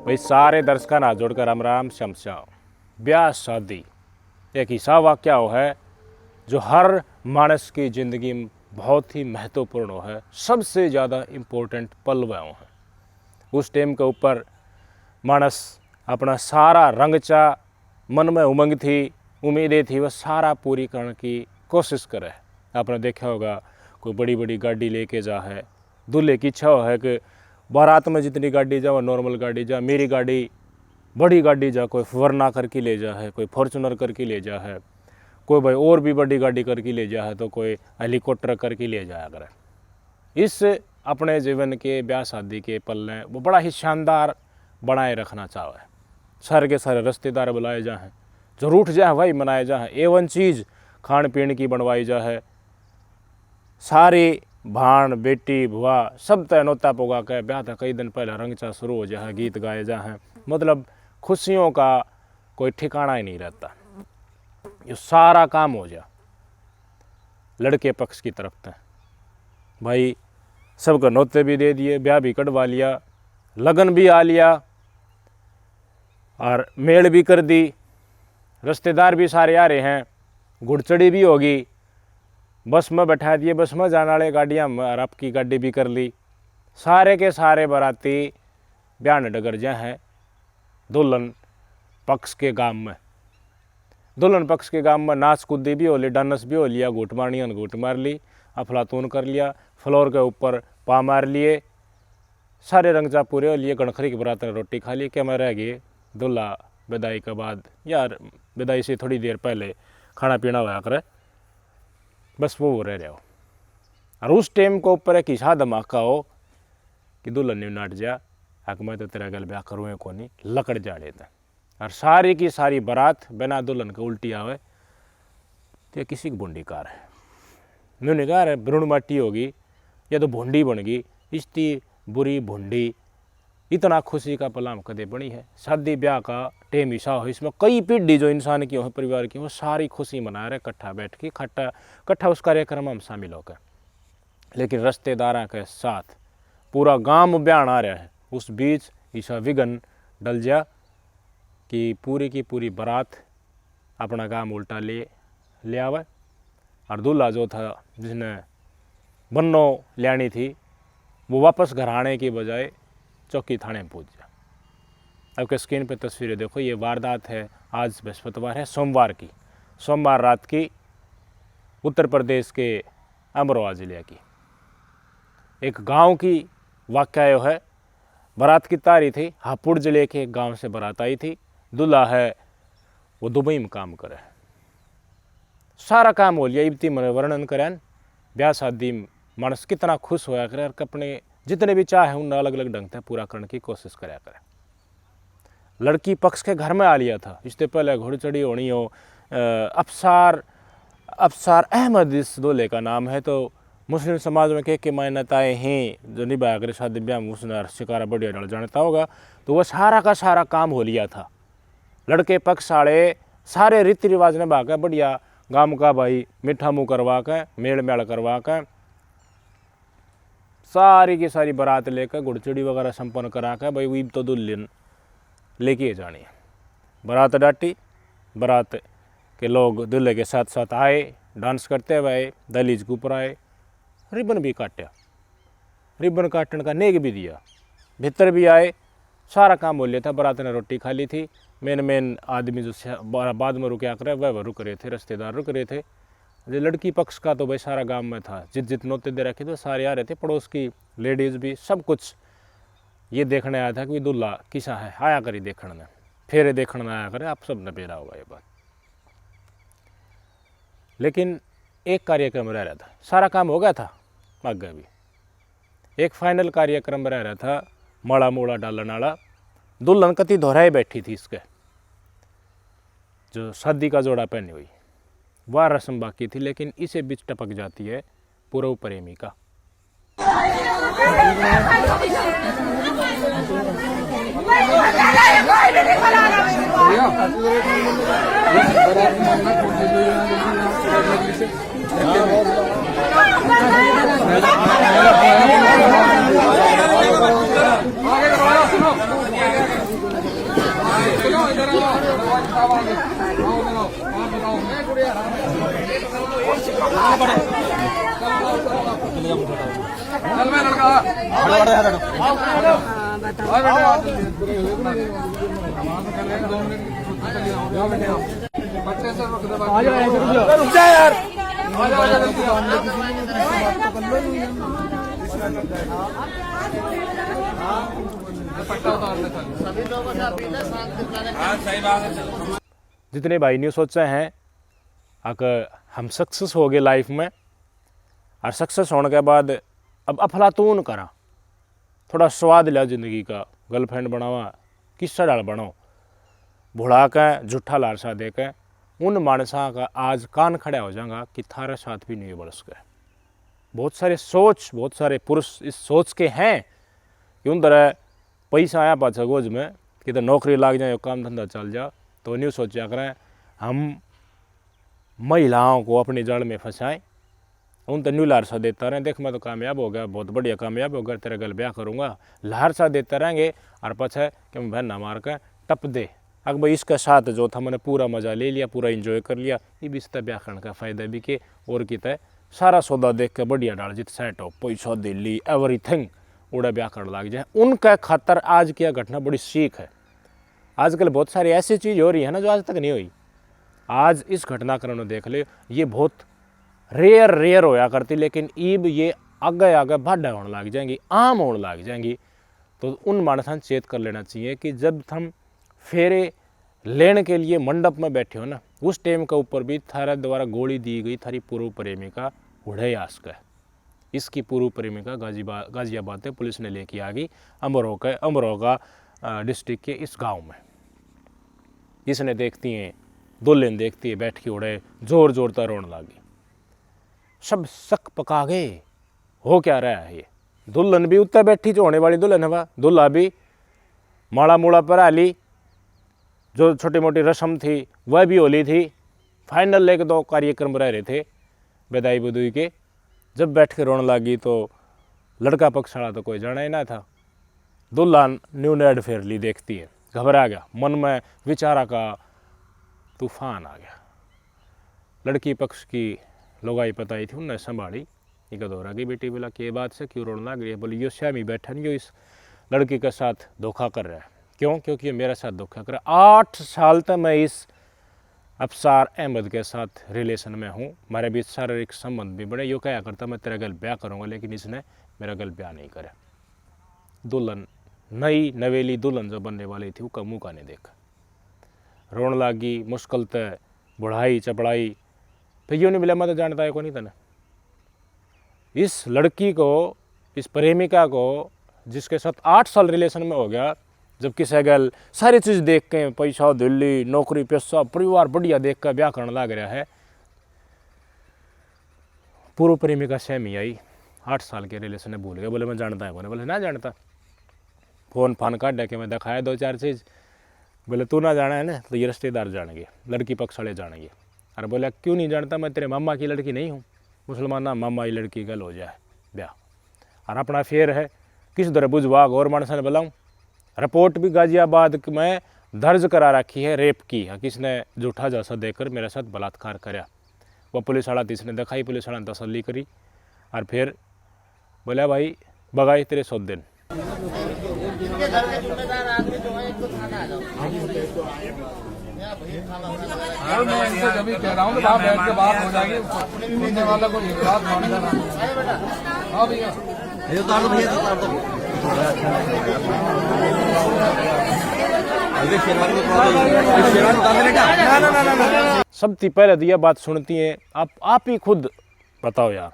भाई सारे दर्शकों ना जोड़कर राम राम शमशा। ब्याह शादी एक ऐसा वाक्य है जो हर मानस की ज़िंदगी में बहुत ही महत्वपूर्ण है, सबसे ज़्यादा इम्पोर्टेंट पल वो है। उस टाइम के ऊपर मानस अपना सारा रंगचा मन में उमंग थी, उम्मीदें थी, वह सारा पूरी करने की कोशिश करे। आपने देखा होगा कोई बड़ी बड़ी गाड़ी लेके जा है, दूल्हे की इच्छा है कि बारात में जितनी गाड़ी जा वह नॉर्मल गाड़ी जा, मेरी गाड़ी बड़ी गाड़ी जा, कोई वरना करके ले जा है, कोई फॉर्चुनर करके ले जा है, कोई भाई और भी बड़ी गाड़ी करके ले जा है, तो कोई हेलीकॉप्टर करके ले जाया करे। इस अपने जीवन के ब्याह शादी के पल ने वो बड़ा ही शानदार बनाए रखना चाहे। सारे के सारे रिश्तेदार बुलाए जा हैं, जो रूठ जाए वही मनाए जा है, एवन चीज़ खान पीन की बनवाई जा है, सारी भाण बेटी भुआ सब तय नोता पोगा के ब्याह था कई दिन पहले रंगचा शुरू हो जाए, गीत गाए जा हैं, मतलब खुशियों का कोई ठिकाना ही नहीं रहता। ये सारा काम हो जा लड़के पक्ष की तरफ से, भाई सबको नोते भी दे दिए, ब्याह भी कटवा लिया, लगन भी आ लिया और मेल भी कर दी, रिश्तेदार भी सारे आ रहे हैं, घुड़चड़ी भी होगी, बस में बैठा दिए, बस में जाने वाले गाड़ियाँ और आपकी गाड़ी भी कर ली। सारे के सारे बाराती ब्याह डगर जा हैं दुल्हन पक्ष के गांव में। दुल्हन पक्ष के गांव में नाच कूदी भी हो ली, डांस भी हो लिया, घूट मारनी घूट मार ली, अफलातून कर लिया, फ्लोर के ऊपर पा मार लिए, सारे रंगचा पूरे हो लिए। गणखरी की बरात ने रोटी खा ली, क्या मैं रह गए दूल्हा विदाई के बाद, यार विदाई से थोड़ी देर पहले खाना पीना होया करे, बस वो रह रहे हो। और उस टाइम को ऊपर एक ऐसा धमाका हो कि दुल्हन ने नाट जा हक मैं तो तेरा गल ब्याह करूँ को नहीं, लकड़ जा लेता। और सारी की सारी बारात बिना दुल्हन के उल्टी आवे तो किसी की भुंडी कार है, मैंने कहा अरे भ्रूण माटी होगी या तो भुंडी बन गई, इतनी बुरी भुंडी इतना खुशी का पलाम कदे बनी है। शादी ब्याह का टेम ईसा हो, इसमें कई पीढ़ी जो इंसान की हो परिवार की वो सारी खुशी मना रहे इकट्ठा बैठ के, इकट्ठा उस कार्यक्रम में हम शामिल होकर। लेकिन रिश्तेदारों के साथ पूरा गांव ब्याह आ रहा है, उस बीच ईसा विघन डल जा कि पूरी की पूरी बारात अपना काम उल्टा ले आवे। और दूल्हा जो था जिसने बन्नो लियानी थी वो वापस घर आने की बजाय चौकी थाने में पहुंच गया। अब के स्क्रीन पे तस्वीरें देखो, ये वारदात है आज बृहस्पतिवार है, सोमवार रात की उत्तर प्रदेश के अमरोहा जिले की एक गांव की वाक़या है। बारात की तारी थी, हापुड़ जिले के एक गांव से बारात आई थी। दूल्हा है वो दुबई में काम करे, सारा काम हो लिया, इब्ती मन वर्णन करें ब्याह शादी मानस कितना खुश होया करे और अपने जितने भी चाह है उन अलग अलग ढंग से पूरा करने की कोशिश कराया करे। लड़की पक्ष के घर में आ लिया था, इससे पहले घोड़चड़ी होनी हो, अफसार अहमद इस दूल्हे का नाम है। तो मुस्लिम समाज में के मान्यताएँ हैं जो निभाया करे शादी ब्याह में, उसने शिकारा बढ़िया डल जानता होगा। तो वह सारा का सारा काम हो लिया था, लड़के पक्ष वाले सारे रीति रिवाज ने भागा बढ़िया गांव का भाई मीठा मुँह करवा के मेल मेल करवा के सारी की सारी बारात लेकर घुड़चड़ी वगैरह संपन्न करा के भाई वही तो दुल्हन लेके जानी है। बारात डाटी, बारात के लोग दूल्हे के साथ साथ आए, डांस करते हुए दहलीज के ऊपर आए, रिबन भी काटा, रिबन काटने का नेक भी दिया, भीतर भी आए, सारा काम हो लिया था। बारात ने रोटी खा ली थी। मेन आदमी जो बाद में रुके आकर वह रुक रहे थे, रिश्तेदार रुक रहे थे। जो लड़की पक्ष का तो भाई सारा गांव में था, जित नोते दे रखे थे सारे आ रहे थे, पड़ोस की लेडीज़ भी सब कुछ ये देखने आया था कि दूल्हा किसा है, आया करी देखने में, फेरे देखने में आया करे, आप सब ने बेरा होगा ये बात। लेकिन एक कार्यक्रम रह रहा था, सारा काम हो गया था आगे भी, एक फाइनल कार्यक्रम रह रहा था, माड़ा मोड़ा डालने वाला। दुल्हन कति दोहराए बैठी थी, इसके जो शादी का जोड़ा पहनी हुई, वह रस्म बाकी थी, लेकिन इसे बीच टपक जाती है पूर्व प्रेमिका। जितने भाई ने सोचा है अगर हम सक्सेस हो गए लाइफ में, और सक्सेस होने के बाद अब अफलातून करा, थोड़ा स्वाद लिया ज़िंदगी का, गर्लफ्रेंड बनावा, किस्सा डाल बनाओ, भुला के झूठा लालसा दे के उन मानसा का आज कान खड़ा हो जाएगा कि थारा साथ भी नहीं बरस गए। बहुत सारे पुरुष इस सोच के हैं कि उन तरह पैसा आया पाछा गोज में कि तो नौकरी लाग जाए, काम धंधा चल जा, तो नहीं सोचा करें हम महिलाओं को अपने जड़ में फंसाएं, उन तो न्यू लारसा देता रहे, देख मैं तो कामयाब हो गया, बहुत बढ़िया कामयाब हो गया, तेरे गल ब्याह करूँगा, लारसा देते रहेंगे और पछे कि मैं बहन मार के टप दे। अगर भाई इसके साथ जो था मैंने पूरा मज़ा ले लिया, पूरा इंजॉय कर लिया, ये भी इसका ब्याह करने का फ़ायदा भी के और कितना सारा सौदा देख के बढ़िया डाल जित सेट हो, पैसा दिल्ली एवरीथिंग उड़ा ब्याह कर लाग जाए। उनका खातर आज की घटना बड़ी सीख है। आजकल बहुत सारी ऐसी चीज़ हो रही है ना जो आज तक नहीं हुई। आज इस घटनाक्रम में देख ले, ये बहुत रेयर होया करती, लेकिन ईब ये आगे भाड़ा होने लग जाएंगी, आम होने लग जाएंगी। तो उन मानसा चेत कर लेना चाहिए कि जब हम फेरे लेने के लिए मंडप में बैठे हो ना, उस टाइम के ऊपर भी थारा द्वारा गोली दी गई थारी पूर्व प्रेमिका उड़े आस्क है। इसकी पूर्व प्रेमिका गाजियाबाद से पुलिस ने लेके आ गई अमरोहा डिस्ट्रिक्ट के इस गांव में। इसने देखती हैं दुल्हन देखती है बैठ के उड़े जोर तक रोने लगी। सब शक पका गए, हो क्या रहा है ये। दुल्हन भी उत्तर बैठी जो होने वाली दुल्हन है, दुल्हा भी माड़ा मूड़ा पर आली, जो छोटी मोटी रस्म थी वह भी होली थी। फाइनल एक दो कार्यक्रम रह रहे थे बधाई बधुई के। जब बैठ के रोने लगी तो लड़का पक्ष वाला तो कोई जाना ही ना था। दुल्हन न्यू नेड फेर ली, देखती है, घबरा गया, मन में विचारा का तूफान आ गया। लड़की पक्ष की लोगाई पताई थी, उनने संभाली, ये कदोरा की बेटी बोला कि ये बात से क्यों रोने लग रही है। बोली यो श्यामी बैठा नहीं, यो इस लड़की के साथ धोखा कर रहा है। क्यों? क्योंकि ये मेरे साथ धोखा कर रहा है। 8 साल तक मैं इस अफसार अहमद के साथ रिलेशन में हूँ, हमारे बीच शारीरिक संबंध भी बड़े। यो क्या करता मैं तेरा गल ब्याह करूँगा, लेकिन इसने मेरा गल ब्याह नहीं करा। दुल्हन नई नवेली दुल्हन जो बनने वाली थी उसका मुँह का नहीं देखा, रोने लगी, मुश्किल से बुढ़ाई चपड़ाई। फिर यूँ नहीं मिला, मैं तो जानता है को नहीं था। इस लड़की को, इस प्रेमिका को जिसके साथ 8 साल रिलेशन में हो गया, जब किसी गल सारी चीज़ देख के, पैसा दिल्ली नौकरी पैसा परिवार बढ़िया देख कर ब्याह करने लग रहा है। पूर्व प्रेमिका सहमी आई, 8 साल के रिलेशन में भूल गया। बोले मैं जानता है बोले ना जानता। फ़ोन फान काट के मैं दिखाया 2-4 चीज़। बोले तू ना जाना है ना, तो ये रिश्तेदार जानेंगे, लड़की पक्ष वाले जानेंगे। अरे बोले क्यों नहीं जानता, मैं तेरे मामा की लड़की नहीं हूँ। मुसलमान ना मामा की लड़की गल हो जाए ब्याह, और अपना फेर है किस तरह बुझवा और मानसा ने बुलाऊँ। रिपोर्ट भी गाजियाबाद में दर्ज करा रखी है रेप की, किसने झूठा जैसा देकर मेरे साथ बलात्कार कराया। वह पुलिस वाला इसने दिखाई, पुलिस वाला ने तसल्ली करी और फिर बोला भाई बगाई तेरे 100 दिन। मैं इनसे जब भी कह रहा हूँ वहाँ बैठ के बात हो जाएगी, सुनने वाला को एक बात मान लेना। हाँ भैया सबसे पहले तो यह बात सुनती हैं आप ही खुद बताओ यार।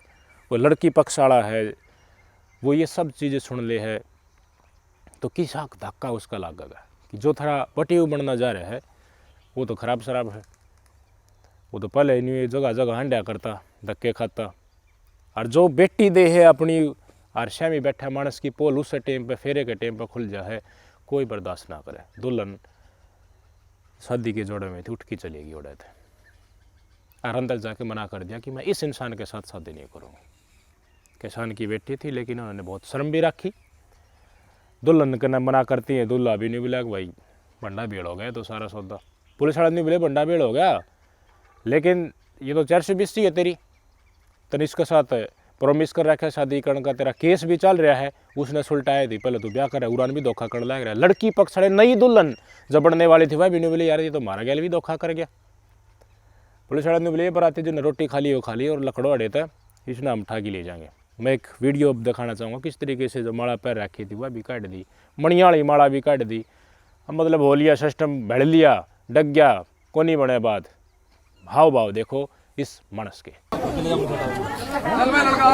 वो लड़की पक्ष वाला है, वो ये सब चीज़ें सुन ले है तो किस हक धक्का उसका लगेगा कि जो थोड़ा बटी बनना जा रहा है वो तो खराब शराब है। वो तो पहले नहीं जगह जगह हंडा करता, धक्के खाता। और जो बेटी दे है अपनी आरशा में बैठा मानस की पोल उस टाइम पे फेरे के टाइम पे खुल जा है, कोई बर्दाश्त ना करे। दुल्हन शादी के जोड़े में थी, उठ के चलेगी उड़े थे। और अंदर जाके मना कर दिया कि मैं इस इंसान के साथ शादी नहीं करूँगा। किसान की बेटी थी लेकिन उन्होंने बहुत शर्म भी रखी। दुल्हन करना मना करती है, दुल्हा भी नहीं बोला कि भाई बंडा भीड़ हो गया तो सारा सौदा। पुलिस वाला नहीं बोले बंडा भीड़ हो गया, लेकिन ये तो 420 है तेरी, तने इसके साथ प्रॉमिस कर रखा है शादी करने का, तेरा केस भी चल रहा है, उसने सुलटाया थी पहले तो ब्याह कर उड़ान भी धोखा कर लग रहा है। लड़की पक्ष वाले नई दुल्हन जब बढ़ने वाली थी वह भी नहीं बोले यार ये तो मारा गया भी धोखा कर गया। पुलिस वाले ने बोले बराती जो रोटी खा ली वो खा ली और लकड़ो अड़े था, इसने हम ठा के ले जाएंगे। मैं एक वीडियो दिखाना चाहूँगा किस तरीके से जो माला पैर रखी थी वह भी काट दी, मणियाली माला भी काट दी। अब मतलब हो लिया सिस्टम, भड़ लिया, डग गया, कोनी बने बाद। हाव भाव देखो इस मानस के। चल मैं लड़का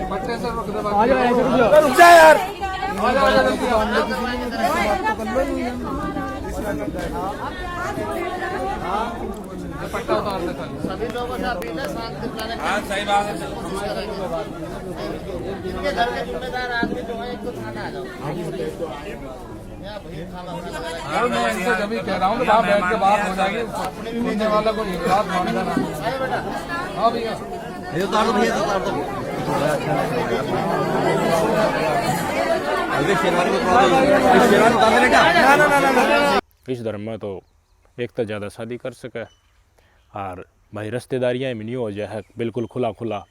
बच्चे से रुक जा यार, पट्टा उतार दे सभी लोगों से अपील है शांत दिखाने की। हाँ सही बात है। इनके घर के जिम्मेदार आदमी जो है एक तो थाना आ जाओ। यार मैं इनसे जब भी कह रहा हूँ वहाँ बैठ के बात हो जाएगी, सुनने वाला को एक बात मान लेना। हाँ भैया ये उतार दो, भैया उतार दो। इस धर्म में तो एक तो ज़्यादा शादी कर सके और भाई रिश्तेदारियाँ में नहीं हो जाए बिल्कुल खुला खुला।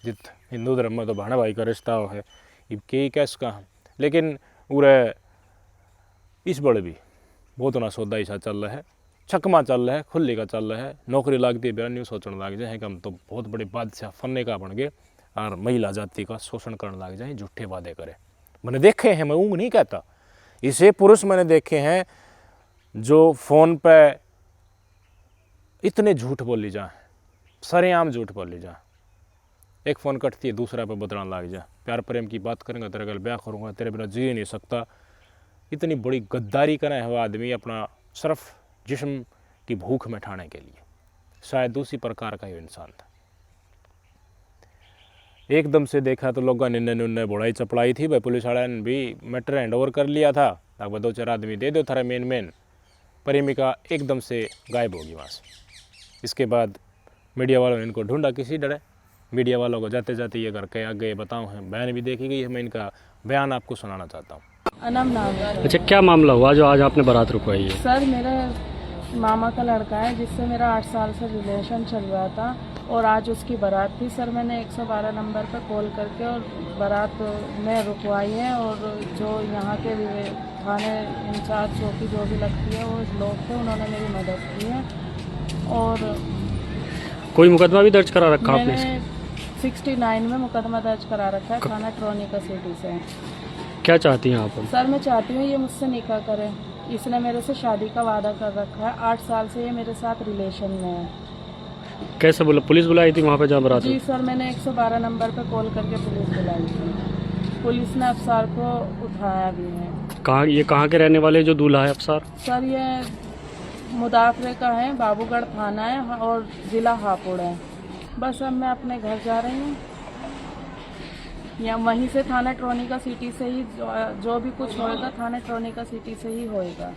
जित हिंदू धर्म में तो भाड़ा भाई का रिश्ता है, इब के कैस का। लेकिन उरे इस बड़े भी बहुत ना सौदा ऐसा चल रहा है, छकमा चल रहा है, खुली का चल रहा है। नौकरी लगती है बेरा न्यू सोचने लग जाए कि हम तो बहुत बड़े बादशाह फन्ने का बन गए और महिला जाति का शोषण करने लग जाए, झूठे वादे करे। मैंने देखे हैं, मैं ऊँग नहीं कहता, इसे पुरुष मैंने देखे हैं जो फ़ोन पे इतने झूठ बोली जाए, सरेआम झूठ बोली जाए। एक फ़ोन कटती है दूसरा पे बदलने लग जाए, प्यार प्रेम की बात करेंगे, तेरे गल ब्याह करूँगा, तेरे बिना जी नहीं सकता। इतनी बड़ी गद्दारी करे है वह आदमी अपना सिर्फ जिस्म की भूख मिटाने के लिए। शायद दूसरी प्रकार का ही इंसान था। एकदम से देखा तो लोगों ने निन्ने बुढ़ाई चपड़ाई थी भाई, पुलिस वाले ने भी मैटर हैंड ओवर कर लिया था, लगभग 2-4 आदमी दे दो थारा मेन प्रेमिका एकदम से गायब होगी वहाँ से। इसके बाद मीडिया वालों ने इनको ढूंढा किसी डरे, मीडिया वालों को जाते जाते ये घर के आगे बताऊँ हैं, बयान भी देखी गई है, मैं इनका बयान आपको सुनाना चाहता हूँ। अनम नाम है। अच्छा, क्या मामला हुआ जो आज आपने बारात रुकवाई है? सर मेरे मामा का लड़का है जिससे मेरा 8 साल से रिलेशन चल रहा था और आज उसकी बारात थी। सर मैंने 112 नंबर पर कॉल करके और बारात में रुकवाई है और जो यहाँ के थाने इंचार्ज चौकी जो भी लगती है वो लोग थे, उन्होंने मेरी मदद की है। और कोई मुकदमा भी दर्ज करा रखा आपने? मैंने 69 में मुकदमा दर्ज करा रखा है, थाना ट्रोनिका सिटी से। क्या चाहती हैं आप? सर मैं चाहती हूँ ये मुझसे निकाह करे। इसने मेरे से शादी का वादा कर रखा है, 8 साल से ये मेरे साथ रिलेशन में है। कैसे बोला? पुलिस बुलाई थी वहाँ पे जहाँ बारात? जी सर मैंने 112 नंबर पे कॉल करके पुलिस बुलाई थी। पुलिस ने अफसर को उठाया भी है। कहाँ के रहने वाले जो दूल्हा है अफसर? सर ये मुदाफरे का है, बाबूगढ़ थाना है और ज़िला हापुड़ है। बस अब मैं अपने घर जा रही हूँ, या वहीं से थाना ट्रोनिका सिटी से ही जो भी कुछ होएगा थाना ट्रोनिका सिटी से ही होएगा,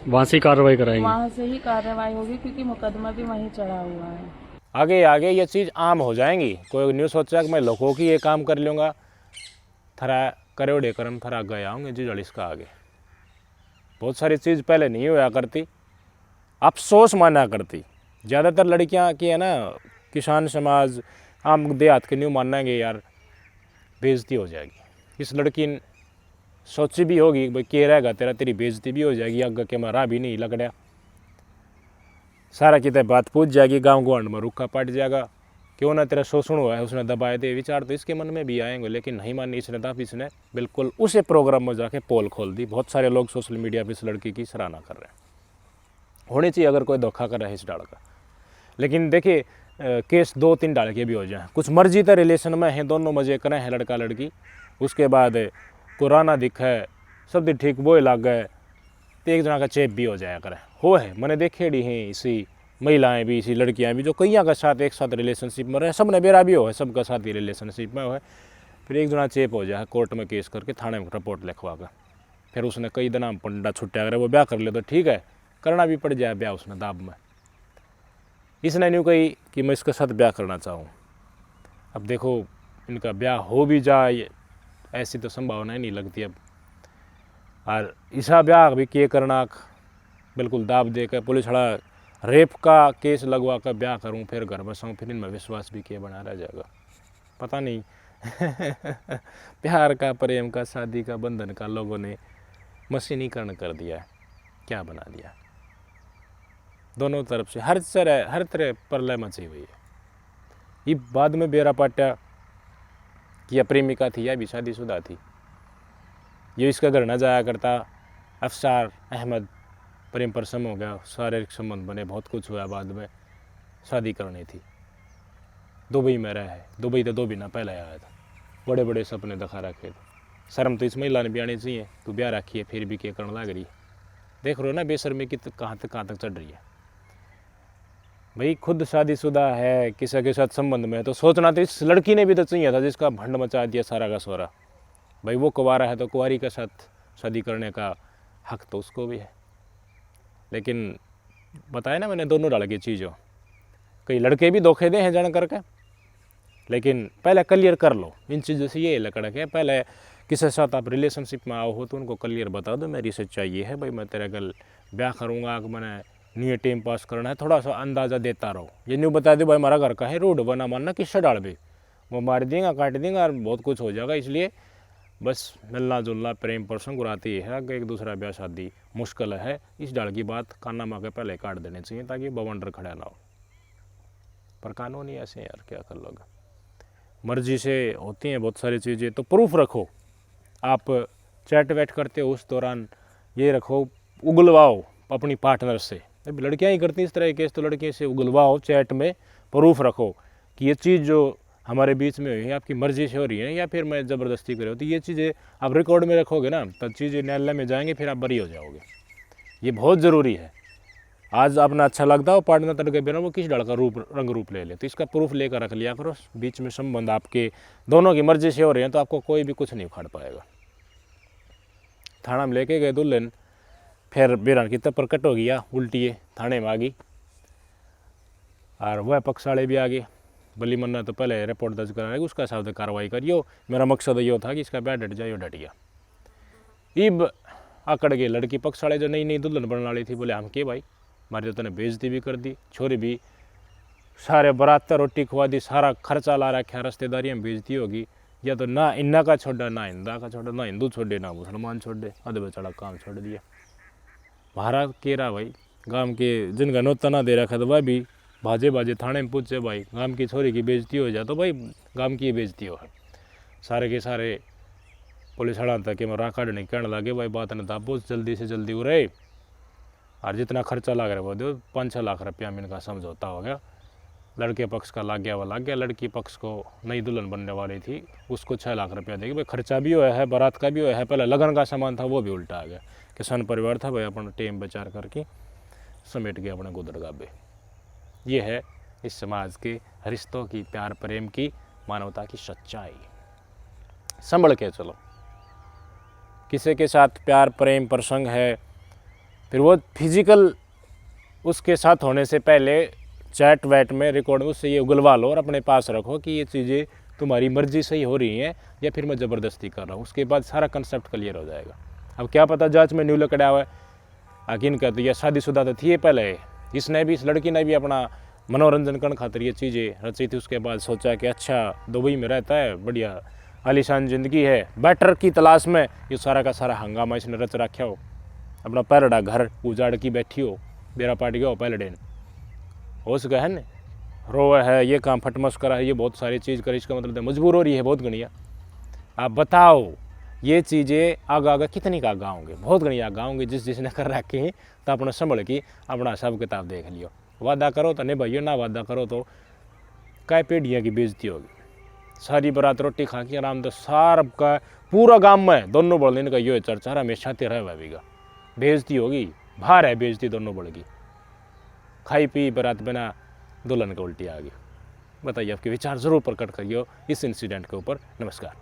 वहाँ से कार्रवाई कराएंगे? वहाँ से ही कार्रवाई होगी क्योंकि मुकदमा भी वहीं चढ़ा हुआ है। आगे आगे ये चीज़ आम हो जाएंगी। कोई न्यूज़ सोचा कि मैं लोगों की ये काम कर लूँगा, थरा करोड़े करम थरा गए आऊँगे जी जड़ इसका आगे। बहुत सारी चीज़ पहले नहीं हुआ करती, अफसोस माना करती। ज़्यादातर लड़कियाँ की है ना, किसान समाज आम देहात के न्यू मानेंगे यार बेइज्जती हो जाएगी। इस लड़की ने सोची भी होगी भाई के रहेगा तेरा, तेरी बेइज्जती भी हो जाएगी, अगर के मरा भी नहीं लग रहा, सारा कितने बात पूछ जाएगी, गांव गुआंढ में रुखा पट जाएगा, क्यों ना तेरा शोषण हुआ है उसने दबाए दे। विचार तो इसके मन में भी आएंगे, लेकिन नहीं मानी इसने तब इसने बिल्कुल उसे प्रोग्राम में जाके पोल खोल दी। बहुत सारे लोग सोशल मीडिया पर इस लड़की की सराहना कर रहे हैं। होनी चाहिए अगर कोई धोखा कर रहा है इस डाल का। लेकिन देखिए केस 2-3 डाल के भी हो जाए, कुछ मर्जी तो रिलेशन में हैं, दोनों मज़े करें हैं लड़का लड़की, उसके बाद पुराना दिखा है सब ठीक बोए लग गए तो एक जना का चेप भी हो जाया करे। हो है मैंने देखेड़ी हैं इसी महिलाएं भी, इसी लड़कियां भी जो कईया के साथ एक साथ रिलेशनशिप में रहे, सबने बेरा भी हो है, सबका साथ ही रिलेशनशिप में हो है, फिर एक जना चेप हो जाए, कोर्ट में केस करके थाने में रिपोर्ट लिखवा कर फिर उसने कई दिन हम पंडा छुट्टिया करे वो ब्याह कर ले तो ठीक है, करना भी पड़ जाए ब्याह उसने दाब में। इसने न्यू कही कि मैं इसके साथ ब्याह करना चाहूँ। अब देखो इनका ब्याह हो भी जाए ऐसी तो संभावना ही नहीं लगती अब, और ऐसा ब्याह भी के करना बिल्कुल दाब दे कर पुलिस खड़ा रेप का केस लगवा कर ब्याह करूं फिर घर बसाऊँ, फिर इनमें विश्वास भी किए बना रह जाएगा पता नहीं। प्यार का, प्रेम का, शादी का, बंधन का लोगों ने मशीनीकरण कर दिया है, क्या बना दिया। दोनों तरफ से हर तरह प्रलय मची हुई है। ये बाद में बेरा पाटा कि यह प्रेमिका थी या भी शादीशुदा थी, ये इसका घर न जाया करता। अफसार अहमद प्रेम प्रसन्न हो गया, शारीरिक संबंध बने, बहुत कुछ हुआ, बाद में शादी करनी थी। दुबई में रहा है, दुबई तो 2 महीना पहले आया था, बड़े बड़े सपने दिखा रखे थे। शर्म तो इस महिला ने भी आनी चाहिए, तू ब्याह रखी है फिर भी क्या करने लग रही है। देख रहे हो ना बेशर्मी की कहाँ तक चढ़ रही है। भाई खुद शादीशुदा है, किसी के साथ संबंध में है, तो सोचना तो इस लड़की ने भी तो चाहिए था जिसका भंड मचा दिया सारा का सारा। भाई वो कुंवारा है तो कुंवारी के साथ शादी करने का हक तो उसको भी है। लेकिन बताया ना मैंने दोनों डाल की चीज़ों, कई लड़के भी धोखे दे हैं जान करके, लेकिन पहले क्लियर कर लो इन चीज़ों से। ये लकड़ के पहले किसी साथ आप रिलेशनशिप में आओ हो तो उनको क्लियर बता दो मेरी सच्चाई ये है, भाई मैं तेरे कल ब्याह करूँगा, मैंने नहीं टाइम पास करना है, थोड़ा सा अंदाज़ा देता रहो। ये न्यू बता दो भाई हमारा घर का है, रोड बना मानना किस्सा डाल भी वो मार देंगे, काट देंगे और बहुत कुछ हो जाएगा। इसलिए बस मिलना जुलना प्रेम प्रसंग उड़ाती है, आगे एक दूसरा ब्याह शादी मुश्किल है। इस डाल की बात काना माँ के पहले काट देने चाहिए ताकि बवंडर खड़ा ना हो। पर कानून ही ऐसे यार, क्या कर लोगे, मर्जी से होती हैं बहुत सारी चीज़ें। तो प्रूफ रखो, आप चैट वैट करते हो उस दौरान ये रखो, उगलवाओ अपनी पार्टनर से। लड़कियां ही करती इस तरह के केस, तो लड़कियों से उगलवाओ चैट में, प्रूफ रखो कि ये चीज़ जो हमारे बीच में हुई है आपकी मर्जी से हो रही है या फिर मैं ज़बरदस्ती कर रही हूँ। तो ये चीज़ें आप रिकॉर्ड में रखोगे ना, तब चीज़ें न्यायालय में जाएंगे, फिर आप बरी हो जाओगे। ये बहुत ज़रूरी है। आज अपना अच्छा लगता हो पार्टनर तड़के बिना वो किस डर का रंग रूप ले ले, तो इसका प्रूफ लेकर रख लिया करो। बीच में संबंध आपके दोनों की मर्जी से हो रहे हैं तो आपको कोई भी कुछ नहीं उखाड़ पाएगा। थाना में लेके गए दुल्हन, फिर बेरान की तब प्रकट हो गया, उल्टी है थाने में आ गई और वह पक्ष वाले भी आ गए। बली मन्ना तो पहले रिपोर्ट दर्ज कराएगा, उसका साथ कार्रवाई करियो। मेरा मकसद ये था कि इसका ब्याह डट जाए, डट गया। इब आकड़ गए लड़की पक्ष वाले जो नई दुल्हन बनने वाली थी, बोले हम के भाई हमारी तो तने बेइज्जती भी कर दी, छोरी भी सारे बरात रोटी खुआ दी, सारा खर्चा ला रखा, रिश्तेदारियाँ में बेइज्जती होगी। या तो ना इन्ना का छोड़ा, ना हिंदा का छोड़ा, ना हिंदू छोड़े ना मुसलमान छोड़े, अध बेचारा काम छोड़ दिया। भारा केरा भाई गांव के जिनका नोता ना दे रखा, तो वह भी भाजे भाजे थाने में पूछे भाई गांव की छोरी की बेइज्जती हो जाए तो भाई गांव की बेइज्जती हो। सारे के सारे पुलिस हड़ा तक कि मैं राकाड़ नहीं कहने लगे भाई बात ने दाबो जल्दी से जल्दी उड़े, और जितना खर्चा लग रहा है वो दो, 5-6 लाख रुपया में इनका समझौता हो गया। लड़के पक्ष का लग गया वो लग गया, लड़की पक्ष को नई दुल्हन बनने वाली थी उसको 6 लाख रुपया देगी। भाई खर्चा भी हुआ है, बारात का भी हुआ है, पहले लगन का सामान था वो भी उल्टा आ गया। किसान परिवार था भाई, अपना टेम विचार करके समेट गया अपने गुदर गाबे। ये है इस समाज के रिश्तों की, प्यार प्रेम की, मानवता की सच्चाई। संभल के चलो, किसी के साथ प्यार प्रेम प्रसंग है, फिर वो फिजिकल उसके साथ होने से पहले चैट वैट में रिकॉर्ड में उससे ये उगलवा लो और अपने पास रखो कि ये चीज़ें तुम्हारी मर्जी से ही हो रही हैं या फिर मैं ज़बरदस्ती कर रहा हूँ। उसके बाद सारा कंसेप्ट क्लियर हो जाएगा। अब क्या पता जांच में न्यू लकड़ा हुआ है, आकिन कहते तो यह शादीशुदा तो थी पहले, इसने भी, इस लड़की ने भी अपना मनोरंजन करने खातिर ये चीज़ें रची थी। उसके बाद सोचा कि अच्छा दुबई में रहता है, बढ़िया आलीशान ज़िंदगी है, बेटर की तलाश में ये सारा का सारा हंगामा इसने रच रखा हो। अपना पैरडा घर उजाड़ की बैठी हो, बेरा पाट गया हो पहले दिन हो सका है न, रोवा है, ये काम फटमस करा है, ये बहुत सारी चीज़ करे, इसका मतलब मजबूर हो रही है बहुत गणिया। आप बताओ ये चीज़ें आगा आगा कितनी का आगा होंगे, बहुत गणिया आगा होंगे। जिसने कर रखे हैं तो अपना संभल की अपना हिसाब किताब देख लियो। वादा करो तो नहीं भाइयों, ना वादा करो तो काय पीढ़ियाँ की बेइज्जती होगी। सारी बारात रोटी खा के आराम तो सार का पूरा गांव में दोनों बड़ दिन का यो चर्चा हमेशा ते रहे भाभी का बेइज्जती होगी बाहर है बेइज्जती दोनों बड़ की खाई पी बरात बना दुल्हन का उल्टी आ गई। बताइए आपके विचार जरूर प्रकट करिए इस इंसिडेंट के ऊपर। नमस्कार।